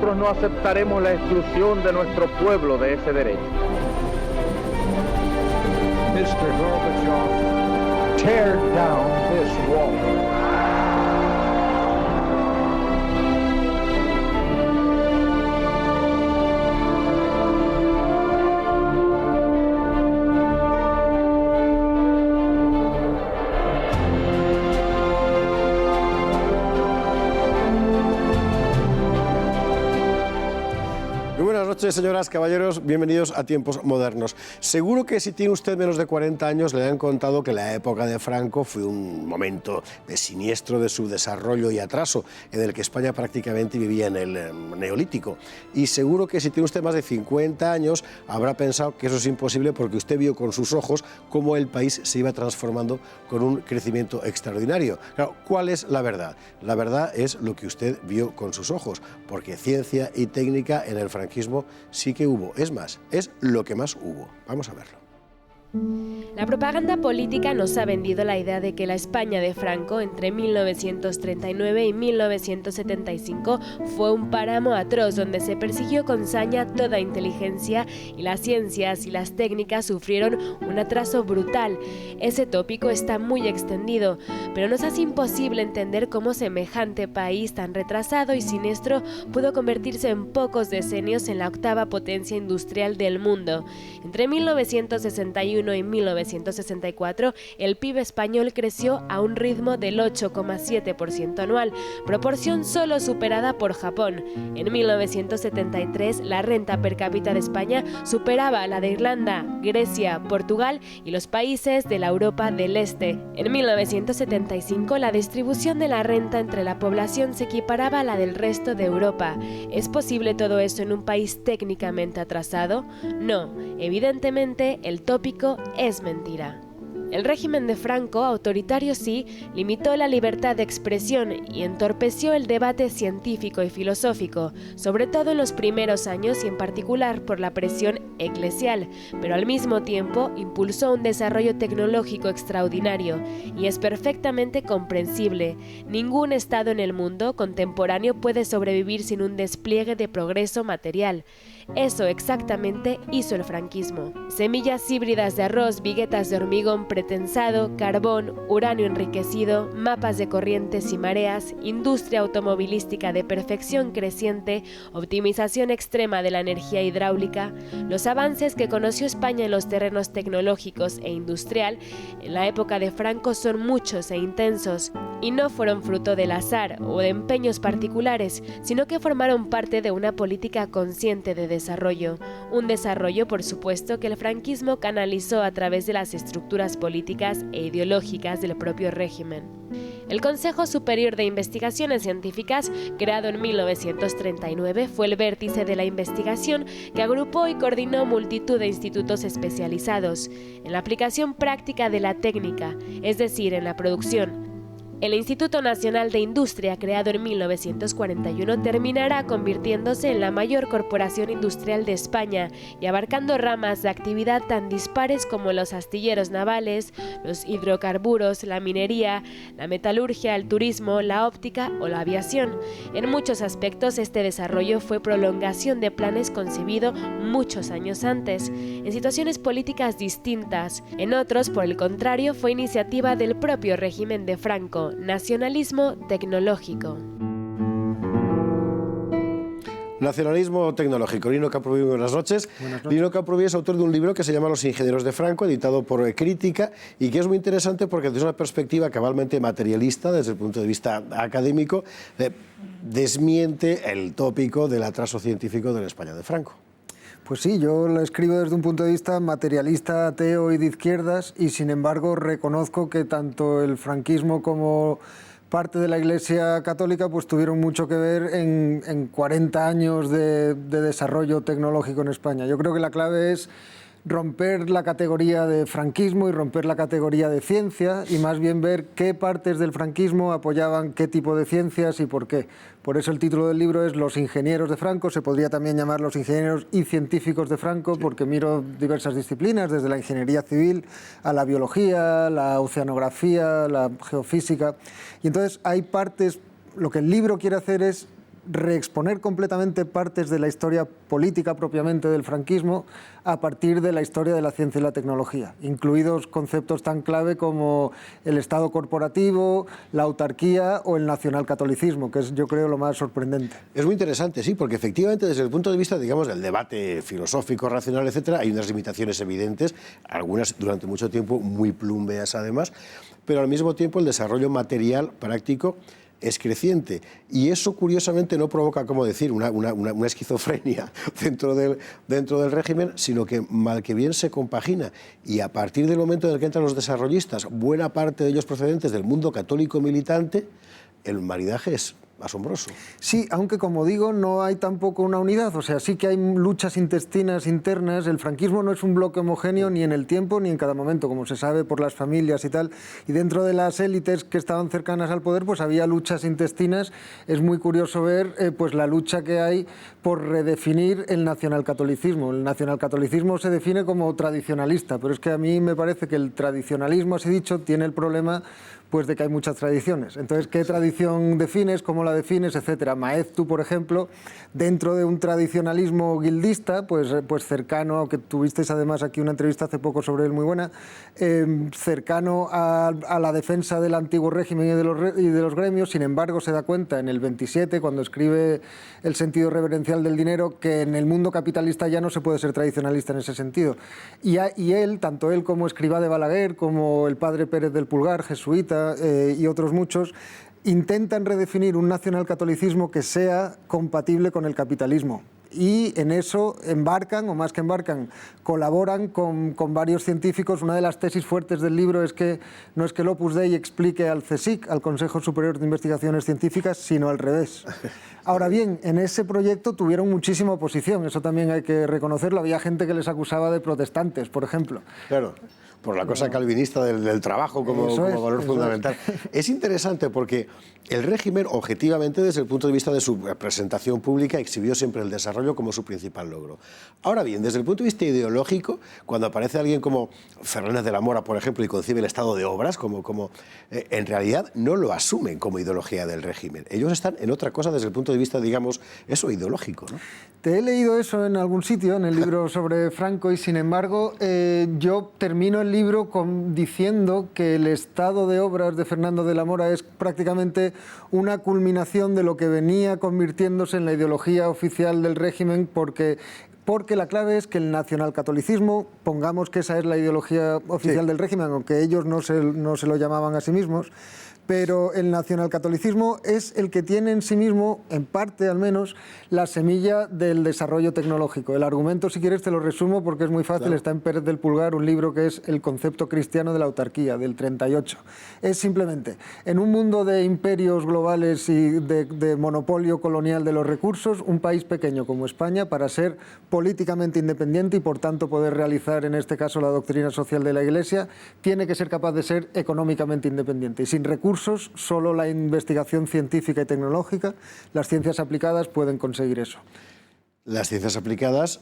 nosotros no aceptaremos la exclusión de nuestro pueblo de ese derecho. Mr. Gorbachev, tear down this wall. Buenas noches, señoras, caballeros, bienvenidos a Tiempos Modernos. Seguro que si tiene usted menos de 40 años le han contado que la época de Franco fue un momento de siniestro de su desarrollo y atraso, en el que España prácticamente vivía en el Neolítico. Y seguro que si tiene usted más de 50 años habrá pensado que eso es imposible porque usted vio con sus ojos cómo el país se iba transformando con un crecimiento extraordinario. Claro, ¿cuál es la verdad? La verdad es lo que usted vio con sus ojos, porque ciencia y técnica en el franquismo sí que hubo, es más, es lo que más hubo. Vamos a verlo. La propaganda política nos ha vendido la idea de que la España de Franco entre 1939 y 1975 fue un páramo atroz donde se persiguió con saña toda inteligencia y las ciencias y las técnicas sufrieron un atraso brutal. Ese tópico está muy extendido, pero nos hace imposible entender cómo semejante país tan retrasado y siniestro pudo convertirse en pocos decenios en la octava potencia industrial del mundo. Entre 1961 y 1964, el PIB español creció a un ritmo del 8,7% anual, proporción solo superada por Japón. En 1973, la renta per cápita de España superaba la de Irlanda, Grecia, Portugal y los países de la Europa del Este. En 1975, la distribución de la renta entre la población se equiparaba a la del resto de Europa. ¿Es posible todo eso en un país técnicamente atrasado? No, evidentemente el tópico es mentira. El régimen de Franco, autoritario sí, limitó la libertad de expresión y entorpeció el debate científico y filosófico, sobre todo en los primeros años y en particular por la presión eclesial, pero al mismo tiempo impulsó un desarrollo tecnológico extraordinario y es perfectamente comprensible. Ningún estado en el mundo contemporáneo puede sobrevivir sin un despliegue de progreso material. Eso exactamente hizo el franquismo. Semillas híbridas de arroz, viguetas de hormigón pretensado, carbón, uranio enriquecido, mapas de corrientes y mareas, industria automovilística de perfección creciente, optimización extrema de la energía hidráulica. Los avances que conoció España en los terrenos tecnológicos e industrial en la época de Franco son muchos e intensos, y no fueron fruto del azar o de empeños particulares, sino que formaron parte de una política consciente de desarrollo. Un desarrollo, por supuesto, que el franquismo canalizó a través de las estructuras políticas e ideológicas del propio régimen. El Consejo Superior de Investigaciones Científicas, creado en 1939, fue el vértice de la investigación que agrupó y coordinó multitud de institutos especializados en la aplicación práctica de la técnica, es decir, en la producción. El Instituto Nacional de Industria, creado en 1941, terminará convirtiéndose en la mayor corporación industrial de España y abarcando ramas de actividad tan dispares como los astilleros navales, los hidrocarburos, la minería, la metalurgia, el turismo, la óptica o la aviación. En muchos aspectos, este desarrollo fue prolongación de planes concebidos muchos años antes, en situaciones políticas distintas. En otros, por el contrario, fue iniciativa del propio régimen de Franco. Nacionalismo tecnológico. Nacionalismo tecnológico. Lino Camprubí, buenas noches. Lino Camprubí es autor de un libro que se llama Los ingenieros de Franco, editado por Crítica, y que es muy interesante porque desde una perspectiva cabalmente materialista, desde el punto de vista académico, desmiente el tópico del atraso científico de la España de Franco. Pues sí, yo lo escribo desde un punto de vista materialista, ateo y de izquierdas, y sin embargo reconozco que tanto el franquismo como parte de la Iglesia Católica pues tuvieron mucho que ver en 40 años de desarrollo tecnológico en España. Yo creo que la clave es romper la categoría de franquismo y romper la categoría de ciencia y más bien ver qué partes del franquismo apoyaban qué tipo de ciencias y por qué. Por eso el título del libro es Los ingenieros de Franco, se podría también llamar Los ingenieros y científicos de Franco, porque miro diversas disciplinas, desde la ingeniería civil a la biología, la oceanografía, la geofísica. Y entonces hay partes, lo que el libro quiere hacer es reexponer completamente partes de la historia política propiamente del franquismo a partir de la historia de la ciencia y la tecnología, incluidos conceptos tan clave como el Estado corporativo, la autarquía o el nacionalcatolicismo, que es, yo creo, lo más sorprendente. Es muy interesante, sí, porque efectivamente desde el punto de vista, digamos, del debate filosófico, racional, etcétera, hay unas limitaciones evidentes, algunas durante mucho tiempo muy plumbeas además, pero al mismo tiempo el desarrollo material práctico es creciente y eso curiosamente no provoca, como decir, una esquizofrenia dentro del régimen, sino que mal que bien se compagina y a partir del momento en el que entran los desarrollistas, buena parte de ellos procedentes del mundo católico militante, el maridaje es asombroso. Sí, aunque como digo, no hay tampoco una unidad, o sea, sí que hay luchas intestinas internas, el franquismo no es un bloque homogéneo ni en el tiempo ni en cada momento, como se sabe por las familias y tal, y dentro de las élites que estaban cercanas al poder, pues había luchas intestinas. Es muy curioso ver pues la lucha que hay por redefinir el nacionalcatolicismo. El nacionalcatolicismo se define como tradicionalista, pero es que a mí me parece que el tradicionalismo, así dicho, tiene el problema pues de que hay muchas tradiciones. Entonces, ¿qué tradición defines? ¿Cómo la defines? Etcétera. Maeztu, por ejemplo, dentro de un tradicionalismo guildista, pues cercano, que tuvisteis además aquí una entrevista hace poco sobre él muy buena, cercano a la defensa del antiguo régimen y de los gremios. Sin embargo, se da cuenta en el 27, cuando escribe El sentido reverencial del dinero, que en el mundo capitalista ya no se puede ser tradicionalista en ese sentido. Y él, tanto él como Escrivá de Balaguer, como el padre Pérez del Pulgar, jesuita, y otros muchos, intentan redefinir un nacionalcatolicismo que sea compatible con el capitalismo. Y en eso embarcan, o más que embarcan, colaboran con varios científicos. Una de las tesis fuertes del libro es que no es que el Opus Dei explique al CSIC, al Consejo Superior de Investigaciones Científicas, sino al revés. Ahora bien, en ese proyecto tuvieron muchísima oposición, eso también hay que reconocerlo. Había gente que les acusaba de protestantes, por ejemplo. Claro. Por la cosa calvinista del trabajo como valor fundamental. Es interesante porque el régimen, objetivamente, desde el punto de vista de su presentación pública, exhibió siempre el desarrollo como su principal logro. Ahora bien, desde el punto de vista ideológico, cuando aparece alguien como Fernández de la Mora, por ejemplo, y concibe el estado de obras, en realidad no lo asumen como ideología del régimen. Ellos están en otra cosa desde el punto de vista, digamos, eso ideológico, ¿no? Te he leído eso en algún sitio, en el libro sobre Franco, y sin embargo yo termino el libro diciendo que el estado de obras de Fernando de la Mora es prácticamente una culminación de lo que venía convirtiéndose en la ideología oficial del régimen, porque la clave es que el nacionalcatolicismo, pongamos que esa es la ideología oficial del régimen, aunque ellos no se lo llamaban a sí mismos, pero el nacionalcatolicismo es el que tiene en sí mismo, en parte al menos, la semilla del desarrollo tecnológico. El argumento, si quieres, te lo resumo porque es muy fácil, claro. Está en Pérez del Pulgar, un libro que es El concepto cristiano de la autarquía, del 38. Es simplemente, en un mundo de imperios globales y de monopolio colonial de los recursos, un país pequeño como España, para ser políticamente independiente y por tanto poder realizar, en este caso, la doctrina social de la Iglesia, tiene que ser capaz de ser económicamente independiente. Y sin recursos, solo la investigación científica y tecnológica, las ciencias aplicadas pueden conseguir eso. Las ciencias aplicadas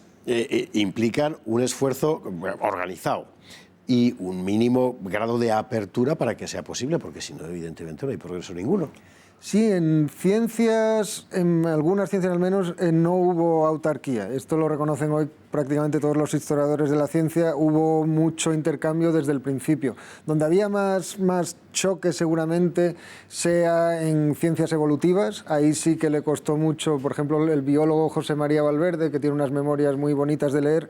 implican un esfuerzo organizado y un mínimo grado de apertura para que sea posible, porque si no, evidentemente no hay progreso ninguno. Sí, en ciencias, en algunas ciencias al menos, no hubo autarquía. Esto lo reconocen hoy prácticamente todos los historiadores de la ciencia. Hubo mucho intercambio desde el principio. Donde había más choque seguramente sea en ciencias evolutivas. Ahí sí que le costó mucho. Por ejemplo, el biólogo José María Valverde, que tiene unas memorias muy bonitas de leer,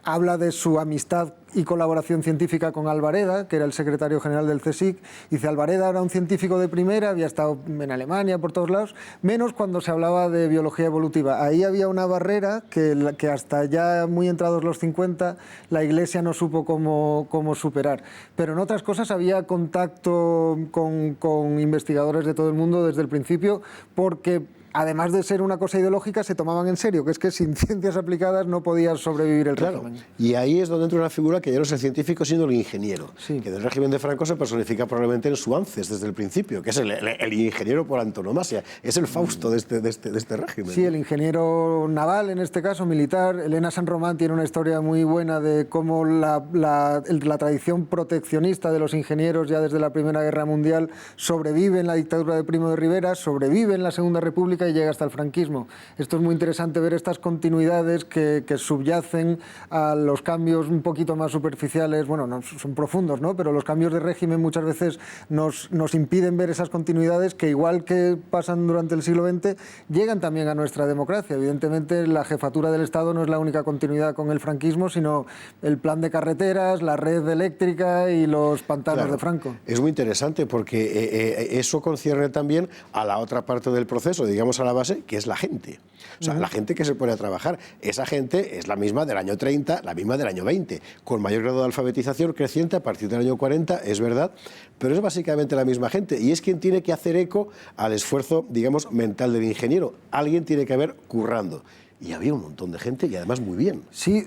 habla de su amistad y colaboración científica con Alvareda, que era el secretario general del CSIC. Dice, Alvareda era un científico de primera, había estado en Alemania, por todos lados, menos cuando se hablaba de biología evolutiva. Ahí había una barrera que hasta ya muy entrados los 50 la Iglesia no supo cómo superar. Pero en otras cosas había contacto con investigadores de todo el mundo desde el principio, porque además de ser una cosa ideológica, se tomaban en serio, que es que sin ciencias aplicadas no podía sobrevivir el régimen. Y ahí es donde entra una figura que ya no es el científico, sino el ingeniero, sí. Que del régimen de Franco se personifica probablemente en su ANCES desde el principio, que es el ingeniero por antonomasia, es el Fausto de este régimen. Sí, el ingeniero naval, en este caso, militar. Elena San Román Román tiene una historia muy buena de cómo la tradición proteccionista de los ingenieros ya desde la Primera Guerra Mundial sobrevive en la dictadura de Primo de Rivera, sobrevive en la Segunda República y llega hasta el franquismo. Esto es muy interesante ver estas continuidades que subyacen a los cambios un poquito más superficiales, bueno, no son profundos, ¿no? Pero los cambios de régimen muchas veces nos impiden ver esas continuidades que, igual que pasan durante el siglo XX, llegan también a nuestra democracia. Evidentemente, la jefatura del Estado no es la única continuidad con el franquismo, sino el plan de carreteras, la red eléctrica y los pantanos de Franco. Es muy interesante porque eso concierne también a la otra parte del proceso, digamos a la base, que es la gente. O sea, la gente que se pone a trabajar. Esa gente es la misma del año 30, la misma del año 20, con mayor grado de alfabetización creciente a partir del año 40, es verdad, pero es básicamente la misma gente y es quien tiene que hacer eco al esfuerzo, digamos, mental del ingeniero. Alguien tiene que haber currando. Y había un montón de gente y además muy bien. Sí,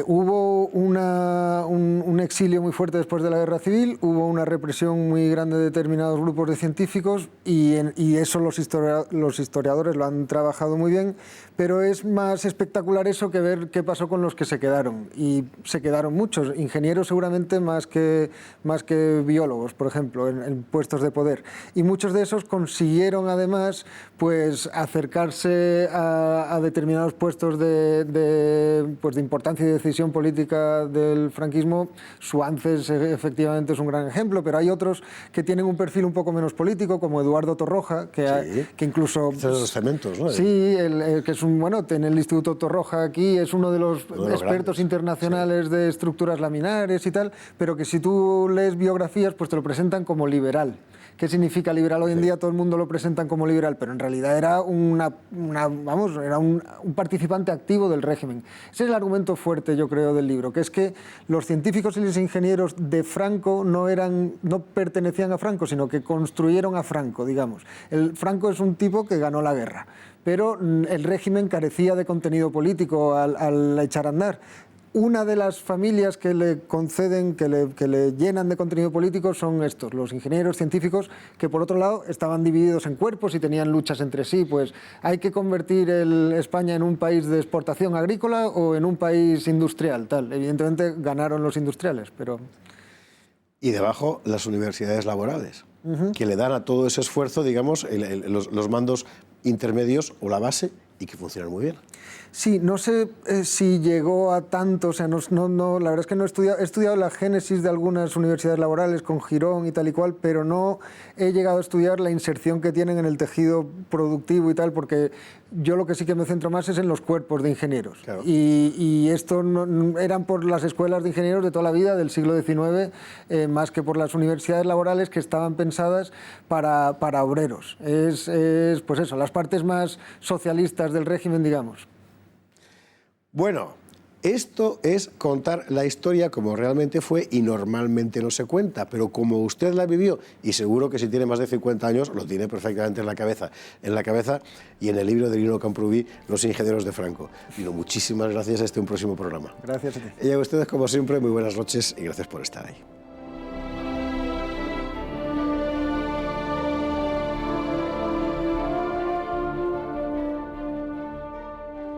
hubo un exilio muy fuerte después de la Guerra Civil, hubo una represión muy grande de determinados grupos de científicos y eso los historiadores lo han trabajado muy bien, pero es más espectacular eso que ver qué pasó con los que se quedaron. Y se quedaron muchos, ingenieros seguramente más que biólogos, por ejemplo, en puestos de poder. Y muchos de esos consiguieron además pues acercarse a determinados puestos de importancia y decisión política del franquismo. Suances efectivamente es un gran ejemplo, pero hay otros que tienen un perfil un poco menos político, como Eduardo Torroja, que incluso... los cementos, ¿no? Sí, que es en el Instituto Torroja aquí, es uno de los expertos grandes, internacionales de estructuras laminares y tal, pero que si tú lees biografías, pues te lo presentan como liberal. ¿Qué significa liberal hoy en día? Todo el mundo lo presentan como liberal, pero en realidad era un participante activo del régimen. Ese es el argumento fuerte, yo creo, del libro, que es que los científicos y los ingenieros de Franco no pertenecían a Franco, sino que construyeron a Franco, digamos. Franco es un tipo que ganó la guerra, pero el régimen carecía de contenido político al echar a andar. Una de las familias que le conceden, que le llenan de contenido político son estos, los ingenieros científicos, que por otro lado estaban divididos en cuerpos y tenían luchas entre sí. Pues hay que convertir España en un país de exportación agrícola o en un país industrial, tal. Evidentemente ganaron los industriales, pero... Y debajo las universidades laborales, que le dan a todo ese esfuerzo, digamos, los mandos intermedios o la base, y que funcionan muy bien. Sí, no sé si llegó a tanto, o sea, la verdad es que no he estudiado la génesis de algunas universidades laborales con Girón y tal y cual, pero no he llegado a estudiar la inserción que tienen en el tejido productivo y tal, porque yo lo que sí que me centro más es en los cuerpos de ingenieros. Claro. Y esto eran por las escuelas de ingenieros de toda la vida, del siglo XIX, más que por las universidades laborales que estaban pensadas para obreros. Es pues eso, las partes más socialistas del régimen, digamos. Bueno, esto es contar la historia como realmente fue y normalmente no se cuenta, pero como usted la vivió, y seguro que si tiene más de 50 años lo tiene perfectamente en la cabeza y en el libro de Lino Camprubí, Los ingenieros de Franco. Lino, muchísimas gracias, un próximo programa. Gracias a ti. Y a ustedes, como siempre, muy buenas noches y gracias por estar ahí.